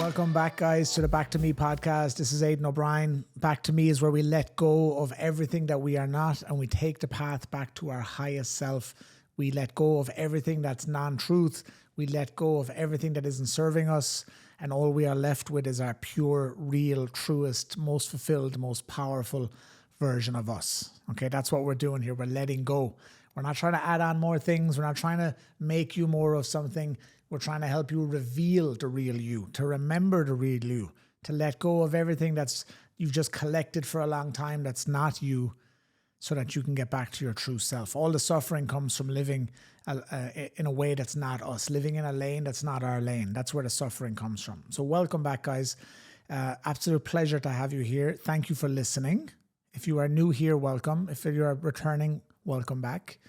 Welcome back, guys, to the Back to Me podcast. This is Aidan O'Brien. Back to Me is where we let go of everything that we are not and we take the path back to our highest self. We let go of everything that's non-truth. We let go of everything that isn't serving us. And all we are left with is our pure, real, truest, most fulfilled, most powerful version of us. Okay, that's what we're doing here. We're letting go. We're not trying to add on more things. We're not trying to make you more of something. We're trying to help you reveal the real you, to remember the real you, to let go of everything that's you've just collected for a long time that's not you, so that you can get back to your true self. All the suffering comes from living in a way that's not us, living in a lane that's not our lane. That's where the suffering comes from. So welcome back, guys. Absolute pleasure to have you here. Thank you for listening. If you are new here, welcome. If you're returning, welcome back.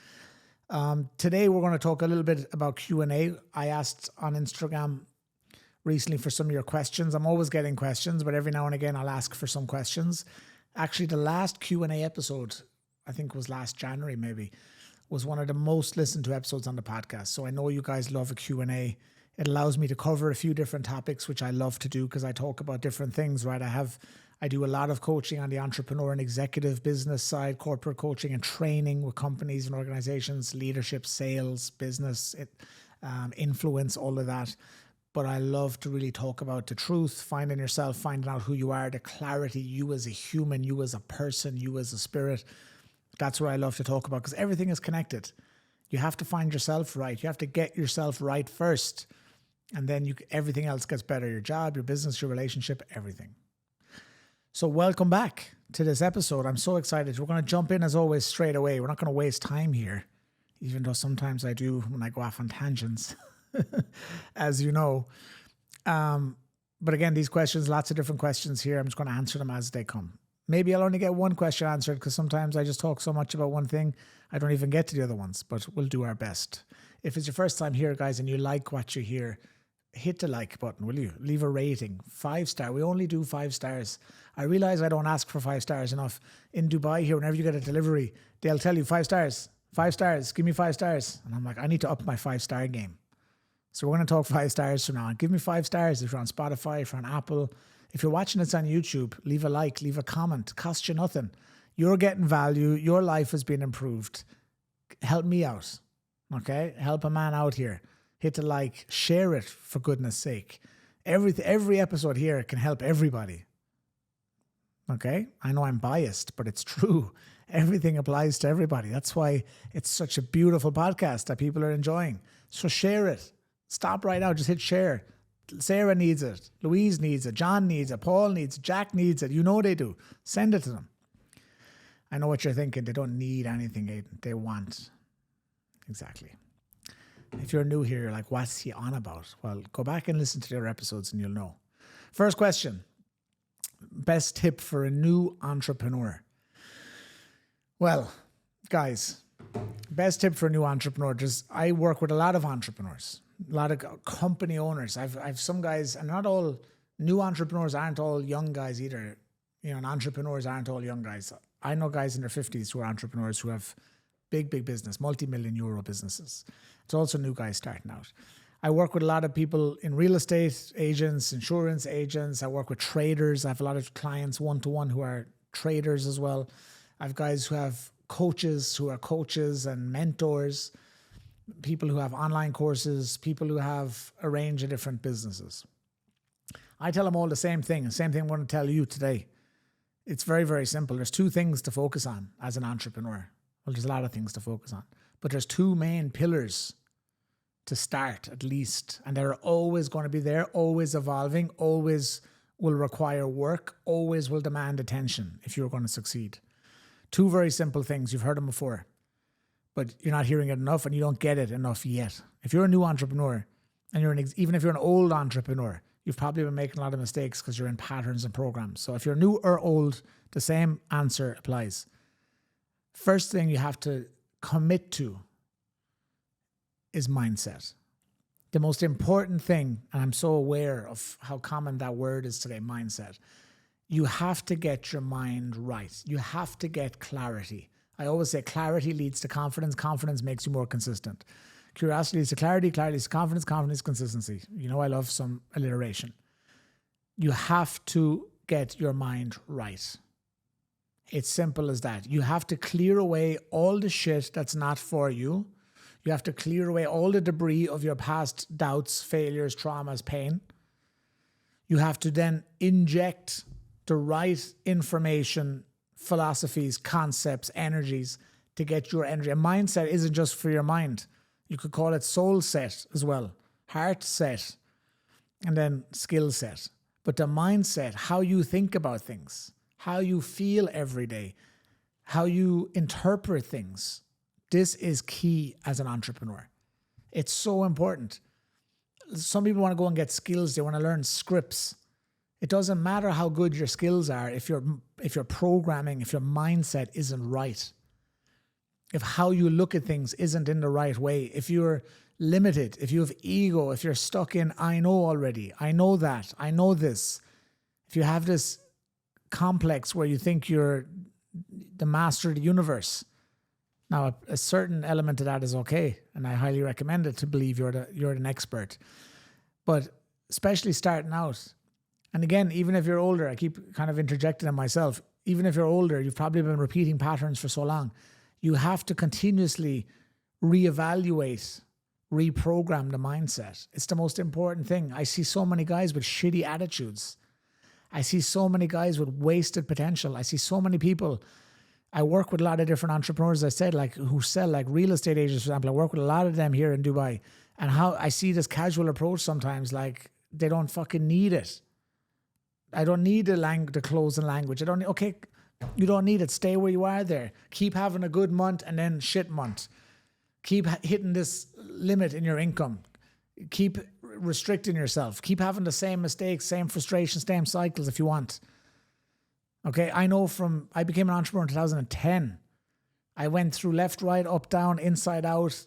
Today we're going to talk a little bit about Q&A. I asked on Instagram recently for some of your questions. I'm always getting questions, but every now and again I'll ask for some questions. Actually, the last Q&A episode, I think was last January maybe, was one of the most listened to episodes on the podcast. So I know you guys love a Q&A. It allows me to cover a few different topics, which I love to do because I talk about different things, right? I do a lot of coaching on the entrepreneur and executive business side, corporate coaching and training with companies and organizations, leadership, sales, business, influence, all of that. But I love to really talk about the truth, finding yourself, finding out who you are, the clarity, you as a human, you as a person, you as a spirit. That's what I love to talk about because everything is connected. You have to find yourself right. You have to get yourself right first. And then everything else gets better. Your job, your business, your relationship, everything. So welcome back to this episode. I'm so excited. We're going to jump in as always straight away. We're not going to waste time here, even though sometimes I do when I go off on tangents, as you know. But again, these questions, lots of different questions here. I'm just going to answer them as they come. Maybe I'll only get one question answered because sometimes I just talk so much about one thing, I don't even get to the other ones, but we'll do our best. If it's your first time here, guys, and you like what you hear, hit the like button, will you? Leave a rating. 5-star. We only do 5 stars. I realize I don't ask for 5 stars enough. In Dubai here, whenever you get a delivery, they'll tell you 5 stars. 5 stars. Give me 5 stars. And I'm like, I need to up my 5-star game. So we're going to talk 5 stars from now on. Give me 5 stars if you're on Spotify, if you're on Apple. If you're watching this on YouTube, leave a like, leave a comment. Cost you nothing. You're getting value. Your life has been improved. Help me out. Okay? Help a man out here. Hit the like, share it for goodness sake. Every episode here can help everybody. Okay? I know I'm biased, but it's true. Everything applies to everybody. That's why it's such a beautiful podcast that people are enjoying. So share it. Stop right now. Just hit share. Sarah needs it. Louise needs it. John needs it. Paul needs it. Jack needs it. You know they do. Send it to them. I know what you're thinking. They don't need anything, Aidan. They want. Exactly. If you're new here, you're like, what's he on about? Well, go back and listen to their episodes and you'll know. First question. Best tip for a new entrepreneur. Well, guys, best tip for a new entrepreneur. I work with a lot of entrepreneurs, a lot of company owners. I've some guys, and not all new entrepreneurs aren't all young guys either. You know, and entrepreneurs aren't all young guys. I know guys in their 50s who are entrepreneurs who have big business, multi-million euro businesses. It's also new guys starting out. I work with a lot of people in real estate agents, insurance agents. I work with traders. I have a lot of clients one-to-one who are traders as well. I have guys who have coaches who are coaches and mentors, people who have online courses, people who have a range of different businesses. I tell them all the same thing I'm going to tell you today. It's very, very simple. There's 2 things to focus on as an entrepreneur. Well, there's a lot of things to focus on, but there's 2 main pillars to start at least. And they're always going to be there, always evolving, always will require work, always will demand attention if you're going to succeed. 2 very simple things. You've heard them before, but you're not hearing it enough and you don't get it enough yet. If you're a new entrepreneur and even if you're an old entrepreneur, you've probably been making a lot of mistakes because you're in patterns and programs. So if you're new or old, the same answer applies. First thing you have to commit to is mindset. The most important thing, and I'm so aware of how common that word is today, mindset. You have to get your mind right. You have to get clarity. I always say clarity leads to confidence. Confidence makes you more consistent. Curiosity leads to clarity. Clarity leads to confidence. Confidence, consistency. You know I love some alliteration. You have to get your mind right. It's simple as that. You have to clear away all the shit that's not for you. You have to clear away all the debris of your past doubts, failures, traumas, pain. You have to then inject the right information, philosophies, concepts, energies to get your energy. A mindset isn't just for your mind. You could call it soul set as well, heart set, and then skill set. But the mindset, how you think about things, how you feel every day, how you interpret things, this is key as an entrepreneur. It's so important. Some people want to go and get skills. They want to learn scripts. It doesn't matter how good your skills are if your programming, if your mindset isn't right, if how you look at things isn't in the right way, if you're limited, if you have ego, if you're stuck in, I know already, I know that, I know this. If you have this complex where you think you're the master of the universe. Now, a certain element of that is okay, and I highly recommend it to believe you're an expert. But especially starting out, and again, even if you're older, I keep kind of interjecting in myself, even if you're older, you've probably been repeating patterns for so long, you have to continuously reevaluate, reprogram the mindset. It's the most important thing. I see so many guys with shitty attitudes. I see so many guys with wasted potential. I see so many people. I work with a lot of different entrepreneurs, as I said, like who sell like real estate agents, for example. I work with a lot of them here in Dubai. And how I see this casual approach sometimes, like they don't fucking need it. I don't need the closing language. Okay, you don't need it. Stay where you are there. Keep having a good month and then shit month. Keep hitting this limit in your income. Keep restricting yourself. Keep having the same mistakes, same frustrations, same cycles if you want. Okay, I know I became an entrepreneur in 2010. I went through left, right, up, down, inside out,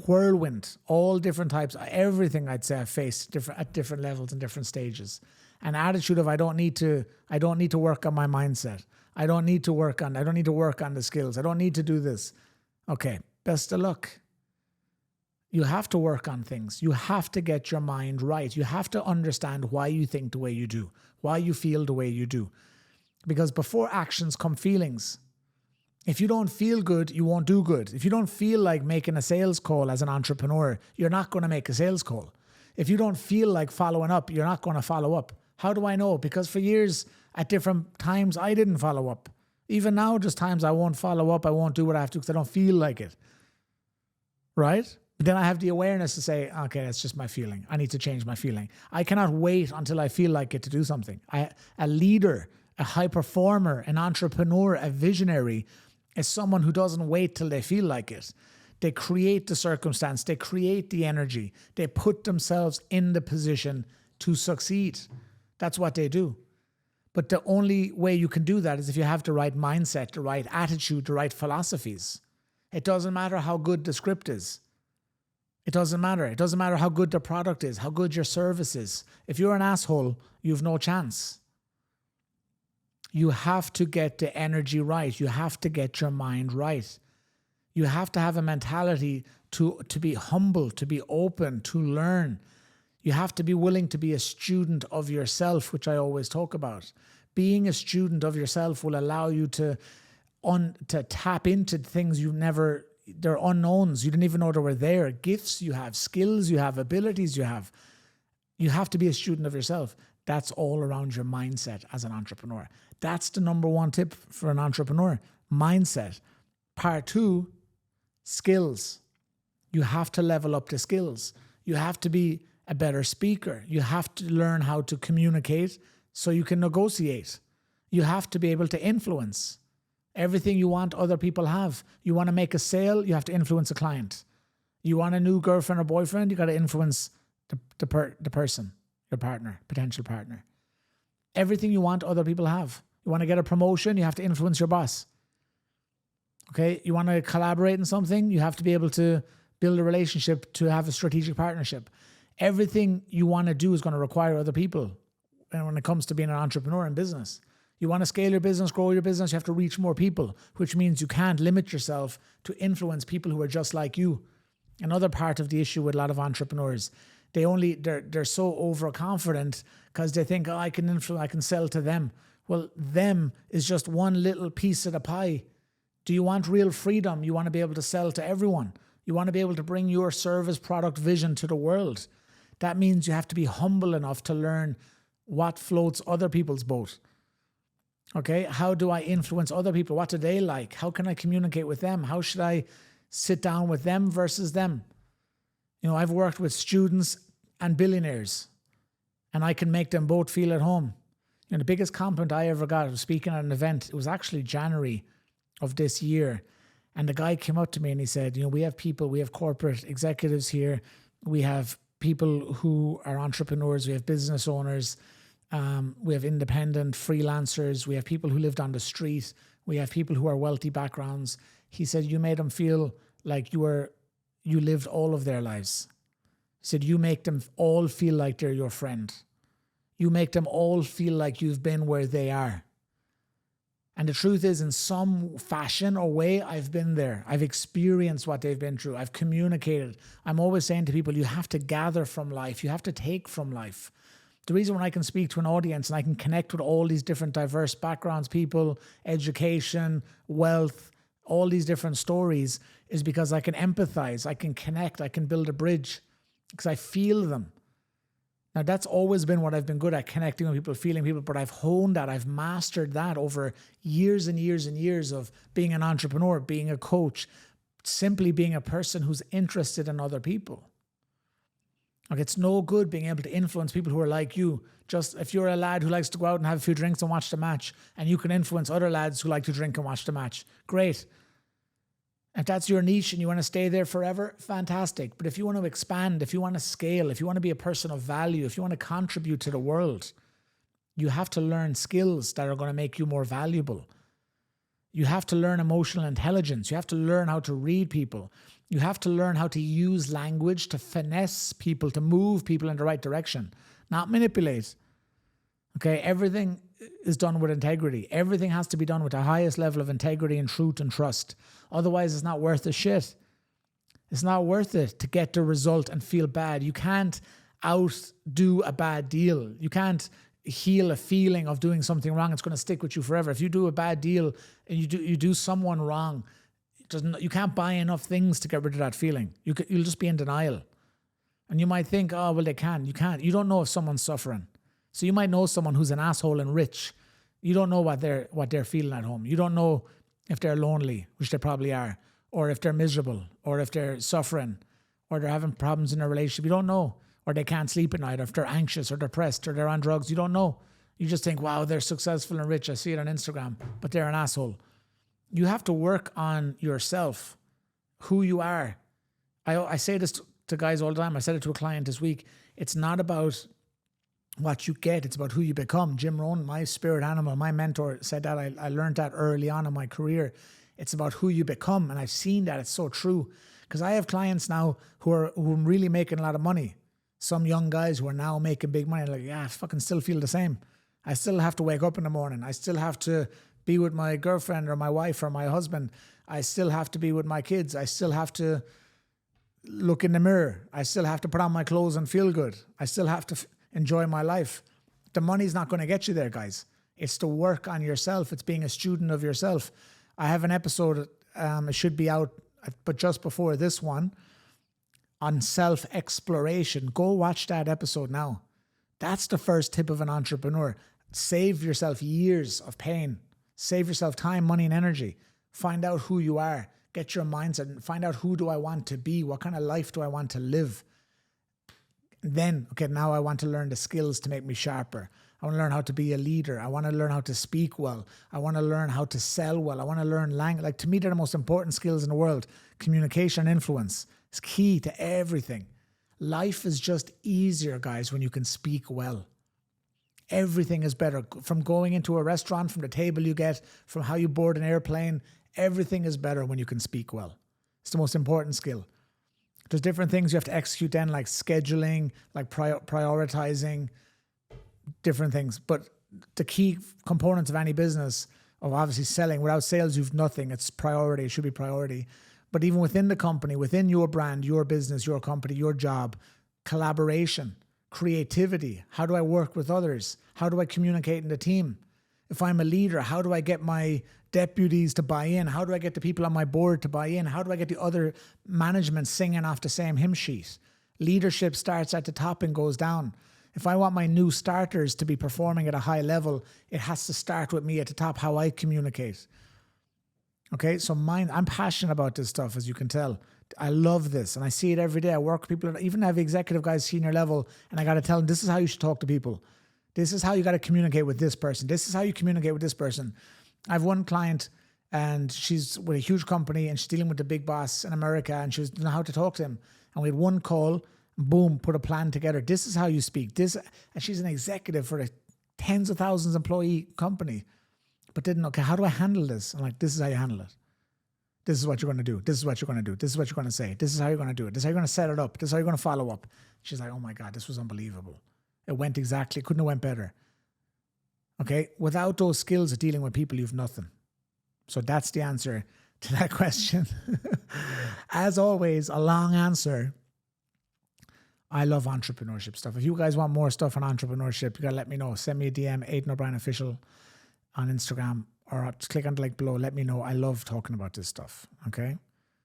whirlwind, all different types, everything I'd say I faced at different levels and different stages. An attitude of I don't need to work on my mindset. I don't need to work on the skills. I don't need to do this. Okay, best of luck. You have to work on things. You have to get your mind right. You have to understand why you think the way you do, why you feel the way you do. Because before actions come feelings. If you don't feel good, you won't do good. If you don't feel like making a sales call as an entrepreneur, you're not going to make a sales call. If you don't feel like following up, you're not going to follow up. How do I know? Because for years, at different times, I didn't follow up. Even now, just times I won't follow up. I won't do what I have to because I don't feel like it. Right? But then I have the awareness to say, okay, that's just my feeling. I need to change my feeling. I cannot wait until I feel like it to do something. A leader, a high performer, an entrepreneur, a visionary is someone who doesn't wait till they feel like it. They create the circumstance. They create the energy. They put themselves in the position to succeed. That's what they do. But the only way you can do that is if you have the right mindset, the right attitude, the right philosophies. It doesn't matter how good the script is. It doesn't matter. It doesn't matter how good the product is, how good your service is. If you're an asshole, you have no chance. You have to get the energy right. You have to get your mind right. You have to have a mentality to be humble, to be open, to learn. You have to be willing to be a student of yourself, which I always talk about. Being a student of yourself will allow you to tap into things they're unknowns. You didn't even know they were there. Gifts you have, skills you have, abilities you have. You have to be a student of yourself. That's all around your mindset as an entrepreneur. That's the number one tip for an entrepreneur. Mindset. Part 2, skills. You have to level up the skills. You have to be a better speaker. You have to learn how to communicate so you can negotiate. You have to be able to influence. Everything you want other people have. You want to make a sale, you have to influence a client. You want a new girlfriend or boyfriend, you got to influence the person, your partner, potential partner. Everything you want other people have. You want to get a promotion, you have to influence your boss. Okay, you want to collaborate in something, you have to be able to build a relationship to have a strategic partnership. Everything you want to do is going to require other people when it comes to being an entrepreneur in business. You want to scale your business, grow your business, you have to reach more people, which means you can't limit yourself to influence people who are just like you. Another part of the issue with a lot of entrepreneurs, They're so overconfident because they think, oh, I can influence, I can sell to them. Well, them is just one little piece of the pie. Do you want real freedom? You want to be able to sell to everyone. You want to be able to bring your service, product, vision to the world. That means you have to be humble enough to learn what floats other people's boat. Okay, how do I influence other people? What do they like? How can I communicate with them? How should I sit down with them versus them? You know, I've worked with students and billionaires, and I can make them both feel at home. You know, the biggest compliment I ever got was speaking at an event. It was actually January of this year. And the guy came up to me and he said, you know, we have corporate executives here. We have people who are entrepreneurs. We have business owners. We have independent freelancers. We have people who lived on the street. We have people who are wealthy backgrounds. He said, you made them feel like you lived all of their lives. He said, you make them all feel like they're your friend. You make them all feel like you've been where they are. And the truth is, in some fashion or way, I've been there. I've experienced what they've been through. I've communicated. I'm always saying to people, you have to gather from life. You have to take from life. The reason when I can speak to an audience and I can connect with all these different diverse backgrounds, people, education, wealth, all these different stories is because I can empathize, I can connect, I can build a bridge because I feel them. Now, that's always been what I've been good at, connecting with people, feeling people, but I've honed that. I've mastered that over years and years and years of being an entrepreneur, being a coach, simply being a person who's interested in other people. Like, it's no good being able to influence people who are like you. Just if you're a lad who likes to go out and have a few drinks and watch the match, and you can influence other lads who like to drink and watch the match, great. If that's your niche and you want to stay there forever, fantastic. But if you want to expand, if you want to scale, if you want to be a person of value, if you want to contribute to the world, you have to learn skills that are going to make you more valuable. You have to learn emotional intelligence. You have to learn how to read people. You have to learn how to use language to finesse people, to move people in the right direction, not manipulate. Okay, everything is done with integrity. Everything has to be done with the highest level of integrity and truth and trust. Otherwise, it's not worth the shit. It's not worth it to get the result and feel bad. You can't outdo a bad deal. You can't heal a feeling of doing something wrong. It's going to stick with you forever. If you do a bad deal and you do someone wrong, you can't buy enough things to get rid of that feeling. You'll just be in denial. And you might think, oh, well, they can. You can't. You don't know if someone's suffering. So you might know someone who's an asshole and rich. You don't know what they're feeling at home. You don't know if they're lonely, which they probably are, or if they're miserable, or if they're suffering, or they're having problems in a relationship. You don't know. Or they can't sleep at night, or if they're anxious or depressed, or they're on drugs. You don't know. You just think, wow, they're successful and rich. I see it on Instagram, but they're an asshole. You have to work on yourself, who you are. I say this to guys all the time. I said it to a client this week. It's not about what you get, it's about who you become. Jim Rohn, my spirit animal, my mentor, said that. I learned that early on in my career. It's about who you become, and I've seen that. It's so true. Because I have clients now who are really making a lot of money. Some young guys who are now making big money, like, yeah, I fucking still feel the same. I still have to wake up in the morning. I still have to be with my girlfriend or my wife or my husband. I still have to be with my kids. I still have to look in the mirror. I still have to put on my clothes and feel good. I still have to enjoy my life. The money's not going to get you there, guys. It's to work on yourself. It's being a student of yourself. I have an episode, it should be out, but just before this one, on self-exploration. Go watch that episode now. That's the first tip of an entrepreneur. Save yourself years of pain. Save yourself time, money, and energy. Find out who you are. Get your mindset and find out, who do I want to be? What kind of life do I want to live? Then, okay, now I want to learn the skills to make me sharper. I want to learn how to be a leader. I want to learn how to speak well. I want to learn how to sell well. I want to learn language. Like, to me, they're the most important skills in the world. Communication and influence is key to everything. Life is just easier, guys, when you can speak well. Everything is better. From going into a restaurant, from the table you get, from how you board an airplane, everything is better when you can speak well. It's the most important skill. There's different things you have to execute then, like scheduling, like prioritizing, different things. But the key components of any business, of obviously selling, without sales, you've nothing. It's priority. It should be priority. But even within the company, within your brand, your business, your company, your job, collaboration, creativity. How do I work with others? How do I communicate in the team? If I'm a leader, how do I get my deputies to buy in? How do I get the people on my board to buy in? How do I get the other management singing off the same hymn sheet? Leadership starts at the top and goes down. If I want my new starters to be performing at a high level, it has to start with me at the top, how I communicate. Okay, so I'm passionate about this stuff, as you can tell. I love this, and I see it every day. I work with people, even have executive guys, senior level, and I got to tell them, this is how you should talk to people. This is how you got to communicate with this person. This is how you communicate with this person. I have one client, and she's with a huge company, and she's dealing with the big boss in America, and she was know how to talk to him. And we had one call, boom, put a plan together. This is how you speak. And she's an executive for a tens of thousands employee company, but didn't know, okay, how do I handle this? I'm like, this is how you handle it. This is what you're going to do. This is what you're going to do. This is what you're going to say. This is how you're going to do it. This is how you're going to set it up. This is how you're going to follow up. She's like, oh my God, this was unbelievable. It went exactly, couldn't have went better. Okay. Without those skills of dealing with people, you've nothing. So that's the answer to that question. As always, a long answer. I love entrepreneurship stuff. If you guys want more stuff on entrepreneurship, you got to let me know. Send me a DM, Aidan O'Brien Official on Instagram, or just click on the link below. Let me know. I love talking about this stuff. Okay.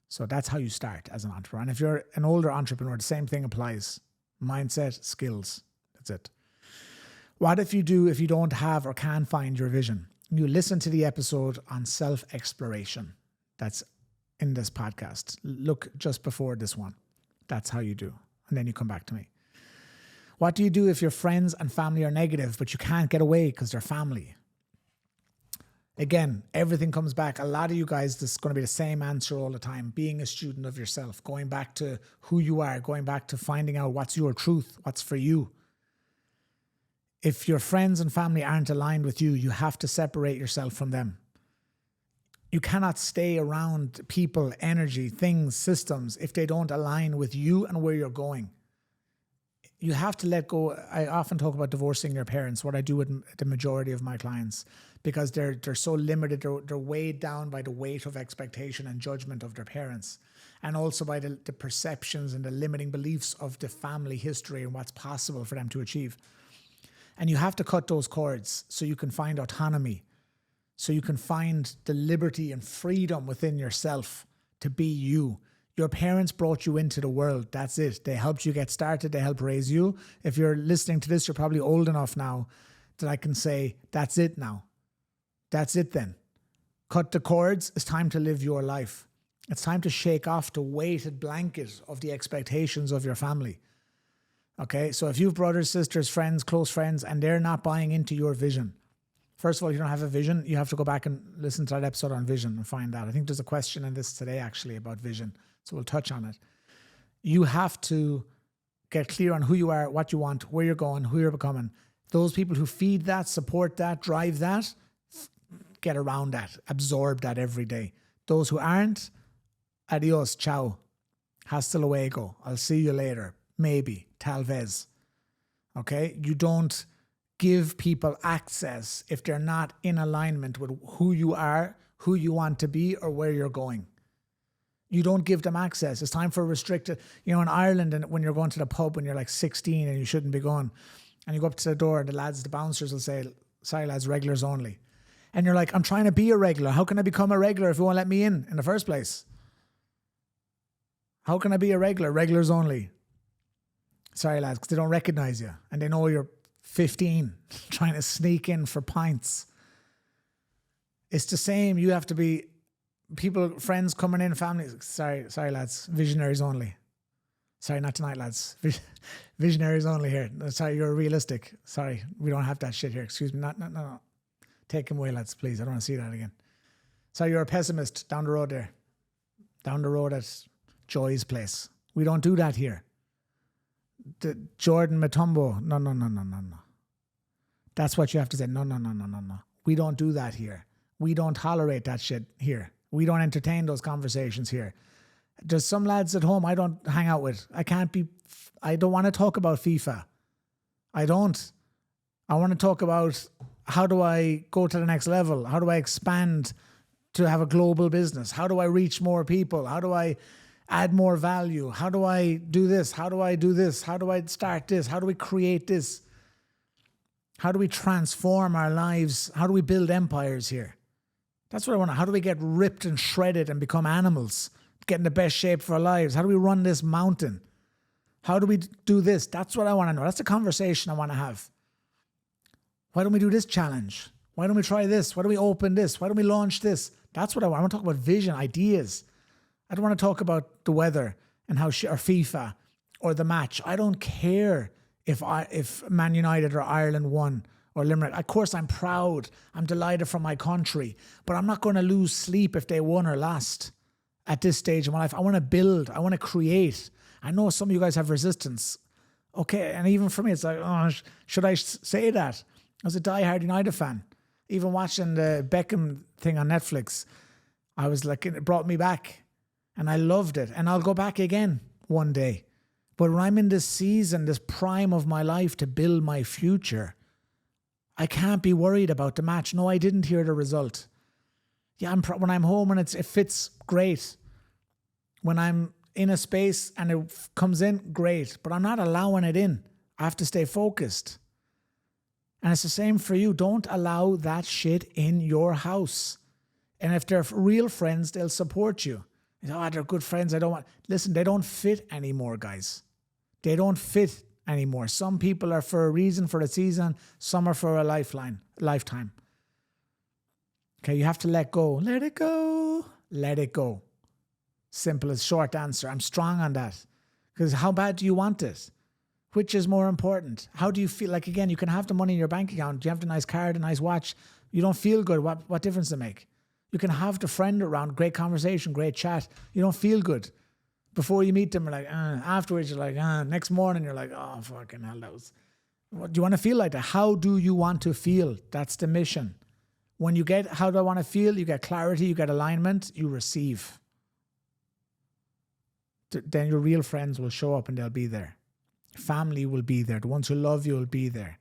So that's how you start as an entrepreneur. And if you're an older entrepreneur, the same thing applies. Mindset, skills. That's it. What if you don't have or can find your vision? You listen to the episode on self-exploration. That's in this podcast. Look just before this one. That's how you do. And then you come back to me. What do you do if your friends and family are negative, but you can't get away because they're family? Again, everything comes back. A lot of you guys, this is going to be the same answer all the time. Being a student of yourself, going back to who you are, going back to finding out what's your truth, what's for you. If your friends and family aren't aligned with you, you have to separate yourself from them. You cannot stay around people, energy, things, systems if they don't align with you and where you're going. You have to let go. I often talk about divorcing your parents, what I do with the majority of my clients, because they're so limited. They're weighed down by the weight of expectation and judgment of their parents, and also by the perceptions and the limiting beliefs of the family history and what's possible for them to achieve. And you have to cut those cords so you can find autonomy, so you can find the liberty and freedom within yourself to be you. Your parents brought you into the world. That's it. They helped you get started. They helped raise you. If you're listening to this, you're probably old enough now that I can say, that's it now. That's it then. Cut the cords. It's time to live your life. It's time to shake off the weighted blanket of the expectations of your family. Okay, so if you have brothers, sisters, friends, close friends, and they're not buying into your vision, first of all, you don't have a vision. You have to go back and listen to that episode on vision and find out. I think there's a question in this today actually about vision. So we'll touch on it. You have to get clear on who you are, what you want, where you're going, who you're becoming. Those people who feed that, support that, drive that, get around that, absorb that every day. Those who aren't, adios, ciao, hasta luego, I'll see you later, maybe, tal vez. Okay? You don't give people access if they're not in alignment with who you are, who you want to be, or where you're going. You don't give them access. It's time for restricted. You know, in Ireland, and when you're going to the pub when you're like 16 and you shouldn't be going, and you go up to the door and the bouncers will say, sorry lads, regulars only. And you're like, I'm trying to be a regular. How can I become a regular if you won't let me in the first place? How can I be a regular? Regulars only. Sorry lads, because they don't recognize you and they know you're 15 trying to sneak in for pints. It's the same. You have to be people, friends coming in, families. Sorry lads, visionaries only. Sorry, not tonight, lads. Visionaries only here. Sorry, you're realistic. Sorry, we don't have that shit here. Excuse me. No. Take him away, lads, please. I don't want to see that again. Sorry, you're a pessimist down the road there. Down the road at Joy's place. We don't do that here. The Jordan Matumbo. No. That's what you have to say. No. We don't do that here. We don't tolerate that shit here. We don't entertain those conversations here. There's some lads at home I don't hang out with. I don't want to talk about FIFA. I don't. I want to talk about how do I go to the next level? How do I expand to have a global business? How do I reach more people? How do I add more value? How do I do this? How do I do this? How do I start this? How do we create this? How do we transform our lives? How do we build empires here? That's what I want. How do we get ripped and shredded and become animals? Get in the best shape for our lives? How do we run this mountain? How do we do this? That's what I want to know. That's the conversation I want to have. Why don't we do this challenge? Why don't we try this? Why don't we open this? Why don't we launch this? That's what I want. I want to talk about vision, ideas. I don't want to talk about the weather and how or FIFA or the match. I don't care if Man United or Ireland won or Limerick. Of course, I'm proud. I'm delighted for my country. But I'm not going to lose sleep if they won or lost at this stage of my life. I want to build. I want to create. I know some of you guys have resistance. Okay, and even for me, it's like, oh, should I say that? I was a diehard United fan. Even watching the Beckham thing on Netflix, I was like, it brought me back. And I loved it. And I'll go back again one day. But when I'm in this season, this prime of my life to build my future, I can't be worried about the match. No, I didn't hear the result. Yeah, when I'm home and it fits, great. When I'm in a space and it comes in, great. But I'm not allowing it in. I have to stay focused. And it's the same for you. Don't allow that shit in your house. And if they're real friends, they'll support you. Oh, they're good friends. Listen, they don't fit anymore, guys. They don't fit anymore. Some people are for a reason, for a season. Some are for a lifetime. Okay, you have to let go. Let it go. Let it go. Simple as short answer. I'm strong on that. Because how bad do you want it? Which is more important? How do you feel? Like, again, you can have the money in your bank account. You have the nice car, the nice watch. You don't feel good. What difference does it make? You can have the friend around, great conversation, great chat. You don't feel good. Before you meet them, you're like, afterwards, you're like, next morning, you're like, oh, fucking hell, what do you want to feel like that? How do you want to feel? That's the mission. When you get, how do I want to feel? You get clarity, you get alignment, you receive. Then your real friends will show up and they'll be there. Family will be there. The ones who love you will be there.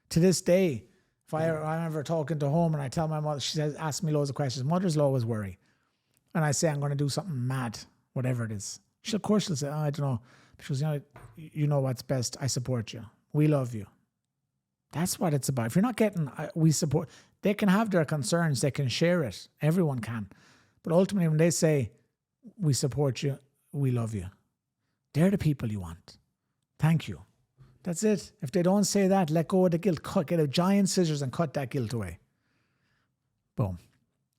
To this day, if I remember talking to home and I tell my mother, she says, ask me loads of questions. Mothers will always worry. And I say, I'm going to do something mad, whatever it is. Of course she'll say, I don't know. Because you know what's best. I support you. We love you. That's what it's about. If you're not getting, we support, they can have their concerns. They can share it. Everyone can. But ultimately, when they say, we support you, we love you, they're the people you want. Thank you. That's it. If they don't say that, let go of the guilt. Get a giant scissors and cut that guilt away. Boom.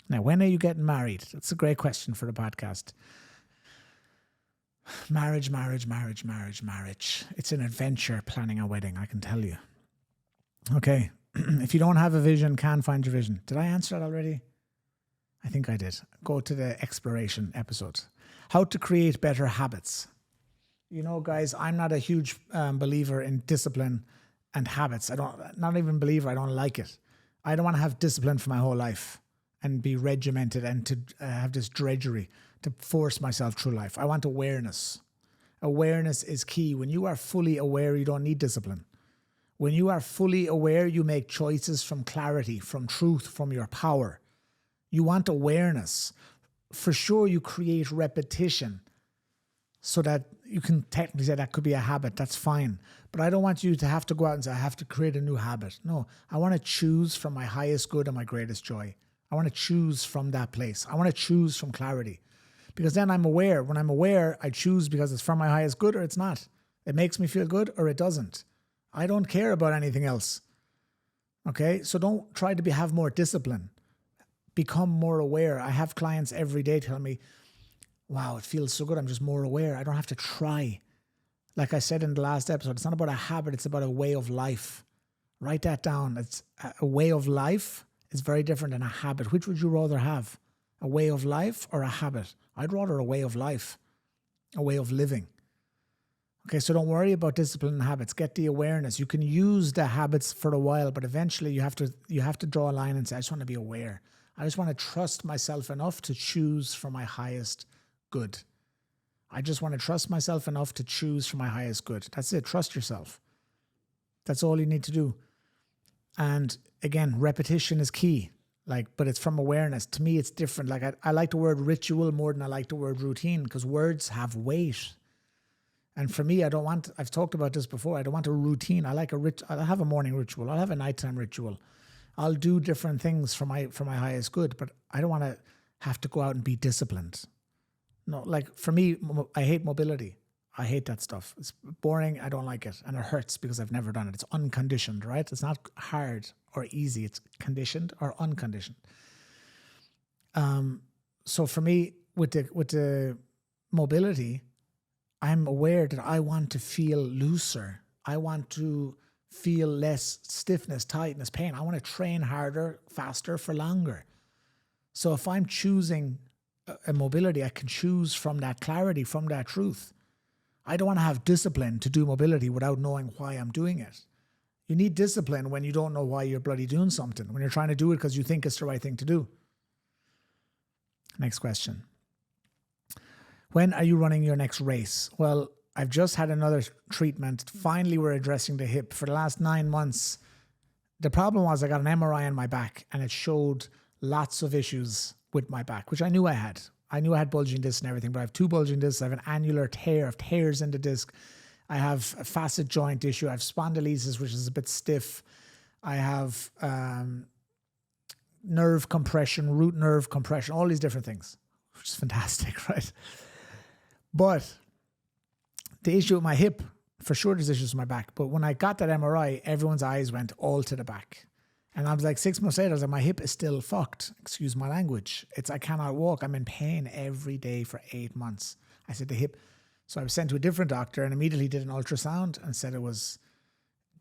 Now, when are you getting married? That's a great question for the podcast. Marriage. It's an adventure planning a wedding, I can tell you. Okay. If you don't have a vision, can't find your vision. Did I answer that already? I think I did. Go to the exploration episode. How to create better habits. You know, guys, I'm not a huge believer in discipline and habits. I don't like it. I don't want to have discipline for my whole life and be regimented and to have this drudgery to force myself through life. I want awareness. Awareness is key. When you are fully aware, you don't need discipline. When you are fully aware, you make choices from clarity, from truth, from your power. You want awareness. For sure, you create repetition so that you can technically say that could be a habit. That's fine. But I don't want you to have to go out and say, I have to create a new habit. No, I want to choose from my highest good and my greatest joy. I want to choose from that place. I want to choose from clarity. Because then I'm aware. When I'm aware, I choose because it's from my highest good or it's not. It makes me feel good or it doesn't. I don't care about anything else. Okay? So don't try to have more discipline. Become more aware. I have clients every day telling me, wow, it feels so good. I'm just more aware. I don't have to try. Like I said in the last episode, it's not about a habit. It's about a way of life. Write that down. It's a way of life is very different than a habit. Which would you rather have? A way of life or a habit? I'd rather a way of life, a way of living. Okay, so don't worry about discipline and habits. Get the awareness. You can use the habits for a while, but eventually you have to draw a line and say, I just want to be aware. I just want to trust myself enough to choose for my highest good. I just want to trust myself enough to choose for my highest good. That's it. Trust yourself. That's all you need to do. And again, repetition is key. Like, but it's from awareness. To me, it's different. Like I like the word ritual more than I like the word routine, because words have weight. And for me, I've talked about this before, I don't want a routine. I like I'll have a morning ritual. I'll have a nighttime ritual. I'll do different things for my highest good, but I don't want to have to go out and be disciplined. No, like for me, I hate mobility. I hate that stuff. It's boring. I don't like it. And it hurts because I've never done it. It's unconditioned, right? It's not hard or easy. It's conditioned or unconditioned. So for me, with the mobility, I'm aware that I want to feel looser. I want to feel less stiffness, tightness, pain. I want to train harder, faster, for longer. So if I'm choosing a mobility, I can choose from that clarity, from that truth. I don't want to have discipline to do mobility without knowing why I'm doing it. You need discipline when you don't know why you're bloody doing something, when you're trying to do it because you think it's the right thing to do. Next question. When are you running your next race? Well, I've just had another treatment. Finally, we're addressing the hip. For the last 9 months, the problem was I got an MRI on my back and it showed lots of issues with my back, which I knew I had. I knew I had bulging discs and everything, but I have 2 bulging discs. I have an annular tear of tears in the disc. I have a facet joint issue. I have spondylosis, which is a bit stiff. I have nerve compression, root nerve compression, all these different things, which is fantastic, right? But the issue with my hip, for sure there's issues with my back. But when I got that MRI, everyone's eyes went all to the back. And I was like, 6 months later, I was like, my hip is still fucked. Excuse my language. I cannot walk. I'm in pain every day for 8 months. I said the hip. So I was sent to a different doctor and immediately did an ultrasound and said it was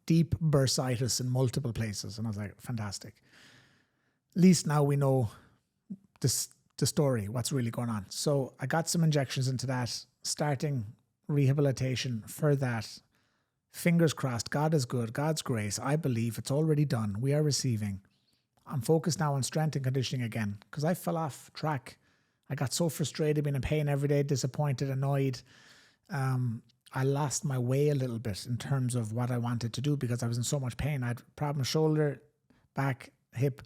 deep bursitis in multiple places. And I was like, fantastic. At least now we know the story, what's really going on. So I got some injections into that, starting rehabilitation for that. Fingers crossed, God is good, God's grace. I believe it's already done. We are receiving. I'm focused now on strength and conditioning again because I fell off track. I got so frustrated, being in pain every day, disappointed, annoyed. I lost my way a little bit in terms of what I wanted to do because I was in so much pain. I had problem shoulder, back, hip.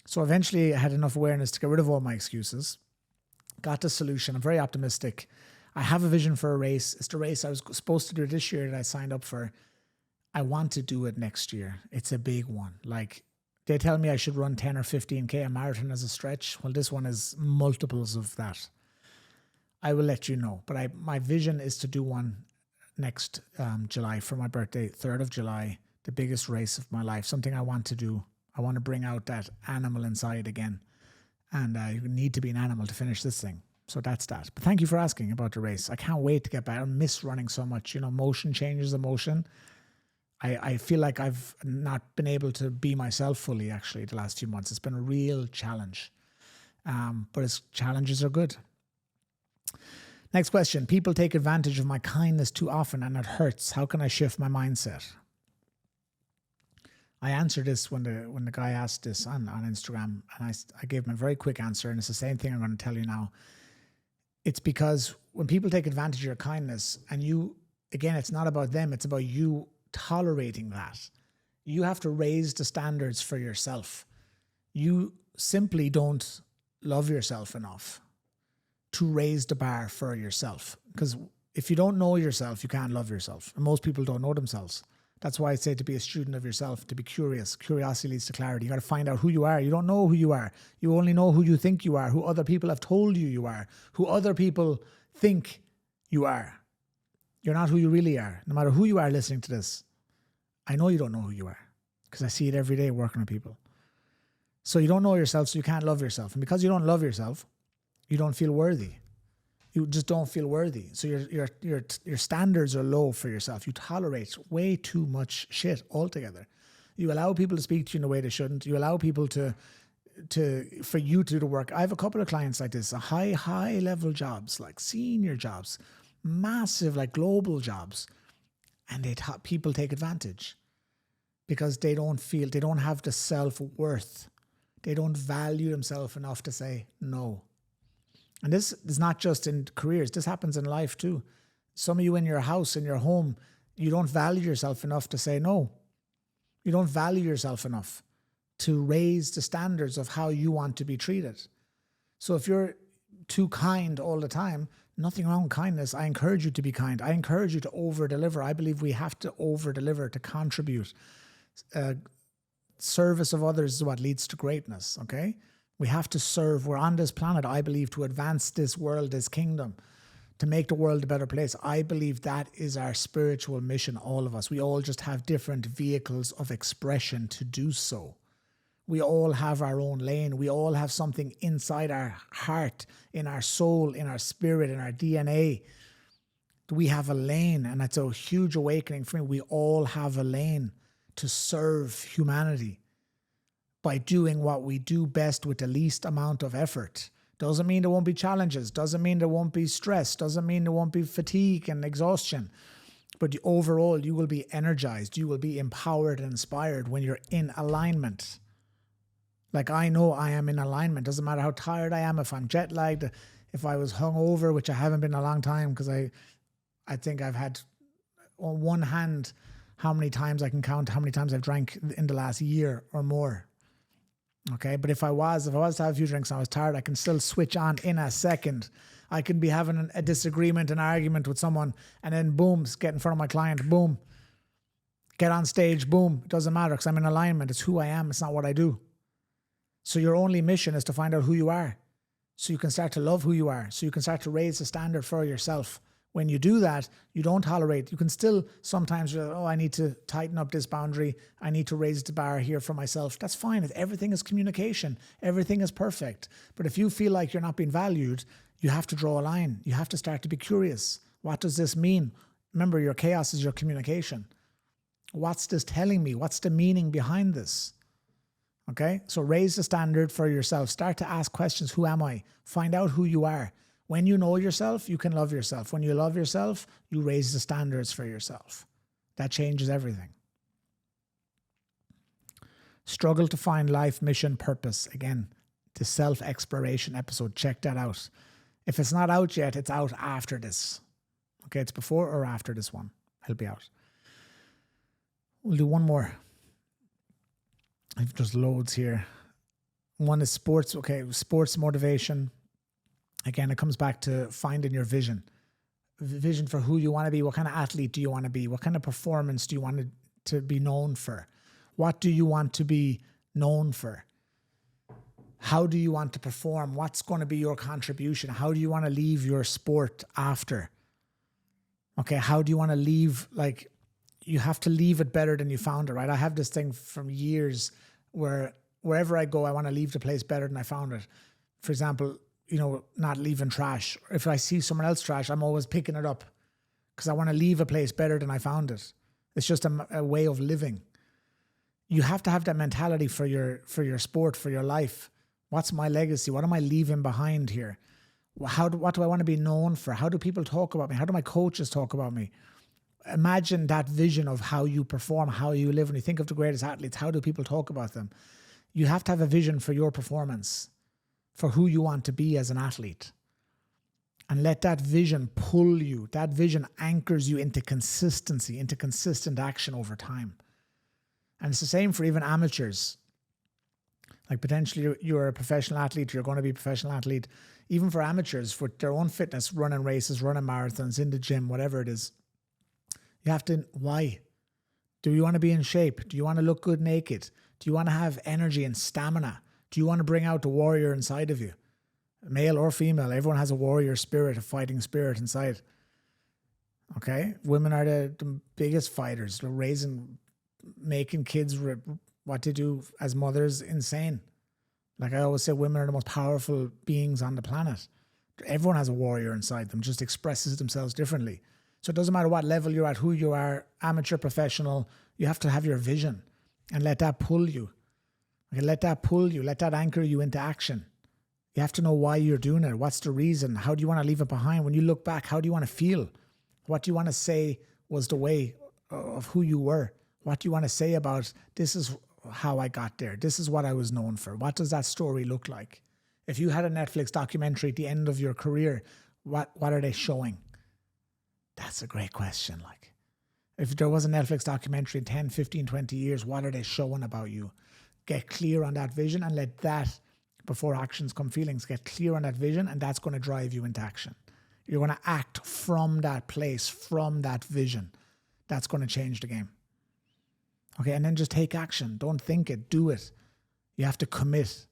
So eventually I had enough awareness to get rid of all my excuses. Got the solution. I'm very optimistic. I have a vision for a race. It's the race I was supposed to do this year that I signed up for. I want to do it next year. It's a big one. Like, they tell me I should run 10 or 15K a marathon as a stretch. Well, this one is multiples of that. I will let you know. But my vision is to do one next July for my birthday, 3rd of July, the biggest race of my life, something I want to do. I want to bring out that animal inside again. And you need to be an animal to finish this thing. So that's that. But thank you for asking about the race. I can't wait to get back. I miss running so much. You know, motion changes emotion. I feel like I've not been able to be myself fully, actually, the last few months. It's been a real challenge. But challenges are good. Next question. People take advantage of my kindness too often and it hurts. How can I shift my mindset? I answered this when the guy asked this on Instagram, and I gave him a very quick answer, and it's the same thing I'm going to tell you now. It's because when people take advantage of your kindness, and you, again, it's not about them, it's about you tolerating that. You have to raise the standards for yourself. You simply don't love yourself enough to raise the bar for yourself. Because if you don't know yourself, you can't love yourself. And most people don't know themselves. That's why I say to be a student of yourself, to be curious. Curiosity leads to clarity. You got to find out who you are. You don't know who you are. You only know who you think you are, who other people have told you are, who other people think you are. You're not who you really are. No matter who you are listening to this, I know you don't know who you are because I see it every day working with people. So you don't know yourself, so you can't love yourself. And because you don't love yourself, you don't feel worthy. You just don't feel worthy. So your standards are low for yourself. You tolerate way too much shit altogether. You allow people to speak to you in a way they shouldn't. You allow people for you to do the work. I have a couple of clients like this, high level jobs, like senior jobs, massive, like global jobs. And people take advantage because they don't have the self-worth. They don't value themselves enough to say no. And this is not just in careers. This happens in life too. Some of you in your house, in your home, you don't value yourself enough to say no. You don't value yourself enough to raise the standards of how you want to be treated. So if you're too kind all the time, nothing wrong with kindness. I encourage you to be kind. I encourage you to over-deliver. I believe we have to over-deliver to contribute. Service of others is what leads to greatness, okay? We have to serve. We're on this planet, I believe, to advance this world, this kingdom, to make the world a better place. I believe that is our spiritual mission, all of us. We all just have different vehicles of expression to do so. We all have our own lane. We all have something inside our heart, in our soul, in our spirit, in our DNA. We have a lane, and that's a huge awakening for me. We all have a lane to serve humanity by doing what we do best with the least amount of effort. Doesn't mean there won't be challenges. Doesn't mean there won't be stress. Doesn't mean there won't be fatigue and exhaustion. But overall, you will be energized. You will be empowered and inspired when you're in alignment. Like, I know I am in alignment. Doesn't matter how tired I am, if I'm jet lagged, if I was hungover, which I haven't been in a long time, because I think I've had on one hand how many times I can count how many times I've drank in the last year or more. Okay, but if I was to have a few drinks and I was tired, I can still switch on in a second. I can be having a disagreement, an argument with someone, and then boom, get in front of my client, boom, get on stage, boom. It doesn't matter because I'm in alignment. It's who I am. It's not what I do. So your only mission is to find out who you are, so you can start to love who you are, so you can start to raise the standard for yourself. When you do that, you don't tolerate. You can still sometimes, I need to tighten up this boundary. I need to raise the bar here for myself. That's fine. If everything is communication, everything is perfect. But if you feel like you're not being valued, you have to draw a line. You have to start to be curious. What does this mean? Remember, your chaos is your communication. What's this telling me? What's the meaning behind this? Okay, so raise the standard for yourself. Start to ask questions. Who am I? Find out who you are. When you know yourself, you can love yourself. When you love yourself, you raise the standards for yourself. That changes everything. Struggle to find life, mission, purpose. Again, the self-exploration episode. Check that out. If it's not out yet, it's out after this. Okay, it's before or after this one. It'll be out. We'll do one more. I've just loads here. One is sports. Okay, sports motivation. Again, it comes back to finding your vision. Vision for who you want to be. What kind of athlete do you want to be? What kind of performance do you want to be known for? What do you want to be known for? How do you want to perform? What's going to be your contribution? How do you want to leave your sport after? Okay, how do you want to leave? Like, you have to leave it better than you found it, right? I have this thing from years where wherever I go, I want to leave the place better than I found it. For example, not leaving trash. If I see someone else trash, I'm always picking it up because I want to leave a place better than I found it. It's just a way of living. You have to have that mentality for your sport, for your life. What's my legacy? What am I leaving behind here? What do I want to be known for? How do people talk about me? How do my coaches talk about me? Imagine that vision of how you perform, how you live. When you think of the greatest athletes, how do people talk about them? You have to have a vision for your performance, for who you want to be as an athlete. And let that vision pull you. That vision anchors you into consistency, into consistent action over time. And it's the same for even amateurs. Like, potentially you're a professional athlete, you're going to be a professional athlete. Even for amateurs, for their own fitness, running races, running marathons, in the gym, whatever it is. You have to, why? Do you want to be in shape? Do you want to look good naked? Do you want to have energy and stamina? Do you want to bring out the warrior inside of you? Male or female, everyone has a warrior spirit, a fighting spirit inside. Okay? Women are the biggest fighters. They're making kids, what they do as mothers, insane. Like I always say, women are the most powerful beings on the planet. Everyone has a warrior inside them, just expresses themselves differently. So it doesn't matter what level you're at, who you are, amateur, professional, you have to have your vision and let that pull you. Okay, let that pull you, let that anchor you into action. You have to know why you're doing it. What's the reason? How do you want to leave it behind? When you look back, how do you want to feel? What do you want to say was the way of who you were? What do you want to say about, this is how I got there. This is what I was known for. What does that story look like? If you had a Netflix documentary at the end of your career, what are they showing? That's a great question. Like, if there was a Netflix documentary in 10, 15, 20 years, what are they showing about you? Get clear on that vision and let that, before actions come feelings, get clear on that vision, and that's going to drive you into action. You're going to act from that place, from that vision. That's going to change the game. Okay, and then just take action. Don't think it, do it. You have to commit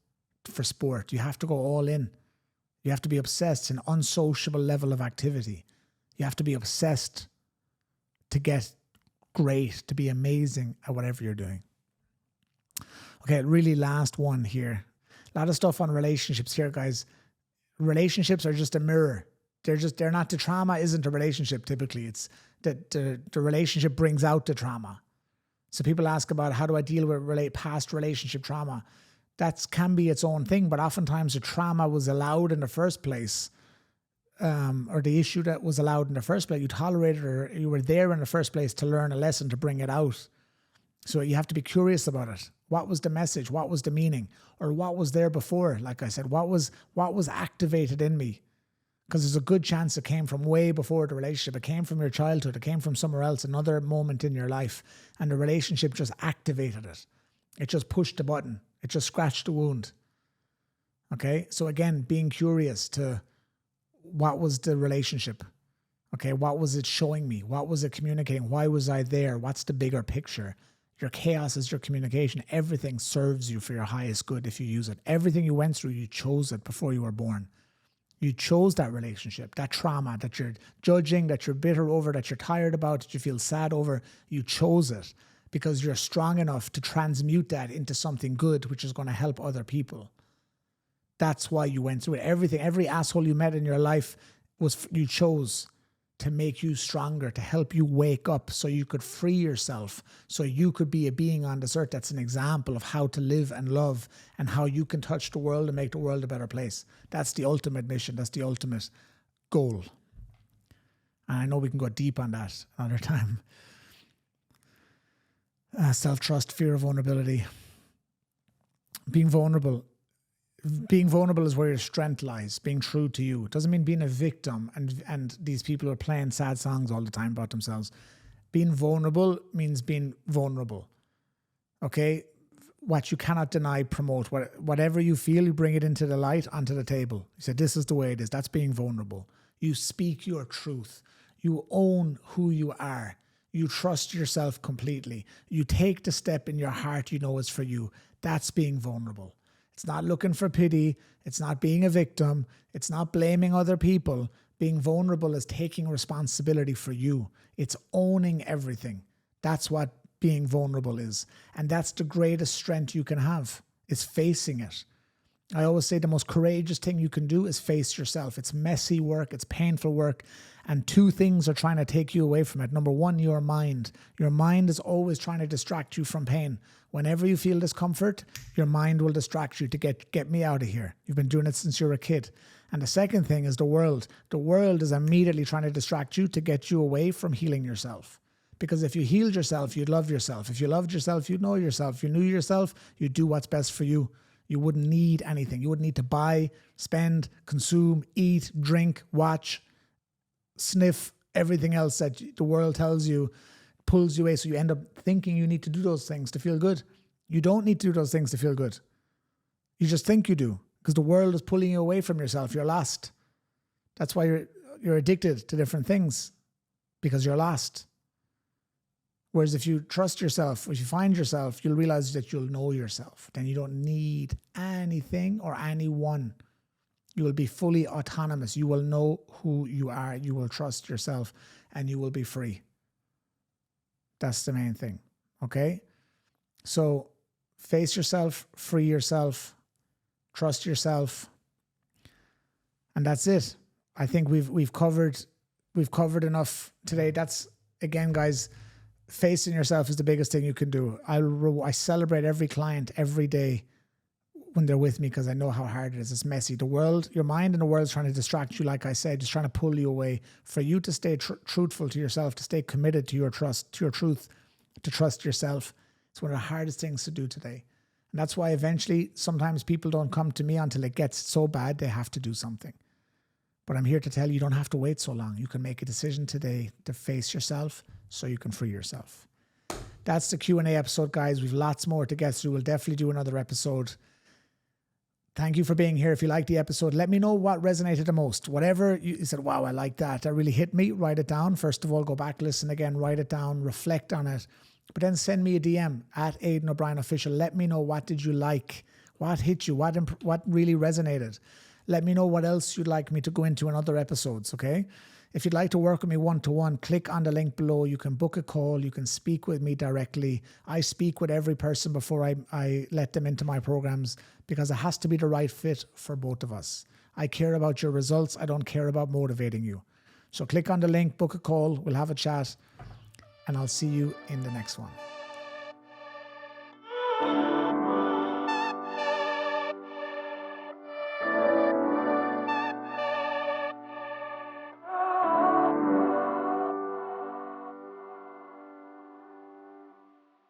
for sport. You have to go all in. You have to be obsessed. It's an unsociable level of activity. You have to be obsessed to get great, to be amazing at whatever you're doing. Okay, really last one here. A lot of stuff on relationships here, guys. Relationships are just a mirror. They're not, the trauma isn't a relationship typically. It's that the relationship brings out the trauma. So people ask about, how do I deal with past relationship trauma? That can be its own thing, but oftentimes the trauma was allowed in the first place, or the issue that was allowed in the first place. You tolerated it, or you were there in the first place to learn a lesson, to bring it out. So you have to be curious about it. What was the message? What was the meaning? Or what was there before? Like I said, what was activated in me? Because there's a good chance it came from way before the relationship. It came from your childhood. It came from somewhere else, another moment in your life. And the relationship just activated it. It just pushed the button. It just scratched the wound. Okay? So again, being curious to what was the relationship? Okay, what was it showing me? What was it communicating? Why was I there? What's the bigger picture? Your chaos is your communication. Everything serves you for your highest good if you use it. Everything you went through, you chose it before you were born. You chose that relationship, that trauma that you're judging, that you're bitter over, that you're tired about, that you feel sad over. You chose it because you're strong enough to transmute that into something good, which is going to help other people. That's why you went through it. Everything, every asshole you met in your life you chose to make you stronger, to help you wake up so you could free yourself, so you could be a being on this earth that's an example of how to live and love and how you can touch the world and make the world a better place. That's the ultimate mission. That's the ultimate goal. And I know we can go deep on that another time. Self-trust, fear of vulnerability. Being vulnerable is where your strength lies, being true to you. It doesn't mean being a victim and these people are playing sad songs all the time about themselves. Being vulnerable means being vulnerable. Okay? What you cannot deny, promote. Whatever you feel, you bring it into the light, onto the table. You say, this is the way it is. That's being vulnerable. You speak your truth. You own who you are. You trust yourself completely. You take the step in your heart you know is for you. That's being vulnerable. It's not looking for pity. It's not being a victim. It's not blaming other people. Being vulnerable is taking responsibility for you. It's owning everything. That's what being vulnerable is. And that's the greatest strength you can have, is facing it. I always say the most courageous thing you can do is face yourself. It's messy work. It's painful work. And two things are trying to take you away from it. Number one, your mind. Your mind is always trying to distract you from pain. Whenever you feel discomfort, your mind will distract you to get me out of here. You've been doing it since you were a kid. And the second thing is the world. The world is immediately trying to distract you to get you away from healing yourself. Because if you healed yourself, you'd love yourself. If you loved yourself, you'd know yourself. If you knew yourself, you'd do what's best for you. You wouldn't need anything. You wouldn't need to buy, spend, consume, eat, drink, watch, sniff, everything else that the world tells you pulls you away. So you end up thinking you need to do those things to feel good. You don't need to do those things to feel good. You just think you do because the world is pulling you away from yourself. You're lost. That's why you're addicted to different things, because you're lost. Whereas if you trust yourself, if you find yourself, you'll realize that you'll know yourself. Then you don't need anything or anyone. You will be fully autonomous. You will know who you are. You will trust yourself and you will be free. That's the main thing. Okay? So face yourself, free yourself, trust yourself. And that's it. I think we've covered enough today. That's, again, guys, facing yourself is the biggest thing you can do. I celebrate every client every day when they're with me because I know how hard it is. It's messy. The world, your mind and the world is trying to distract you, like I said, just trying to pull you away. For you to stay truthful to yourself, to stay committed to your trust, to your truth, to trust yourself. It's one of the hardest things to do today. And that's why eventually sometimes people don't come to me until it gets so bad they have to do something. But I'm here to tell you, you don't have to wait so long. You can make a decision today to face yourself so you can free yourself. That's the Q&A episode, guys. We've lots more to get through. We'll definitely do another episode. Thank you for being here. If you liked the episode, let me know what resonated the most. Whatever you said, wow, I like that. That really hit me. Write it down. First of all, go back, listen again, write it down, reflect on it. But then send me a DM at Aidan O'Brien Official. Let me know, what did you like? What hit you? What really resonated? Let me know what else you'd like me to go into in other episodes, okay? If you'd like to work with me one-to-one, click on the link below. You can book a call. You can speak with me directly. I speak with every person before I let them into my programs, because it has to be the right fit for both of us. I care about your results. I don't care about motivating you. So click on the link, book a call. We'll have a chat, and I'll see you in the next one.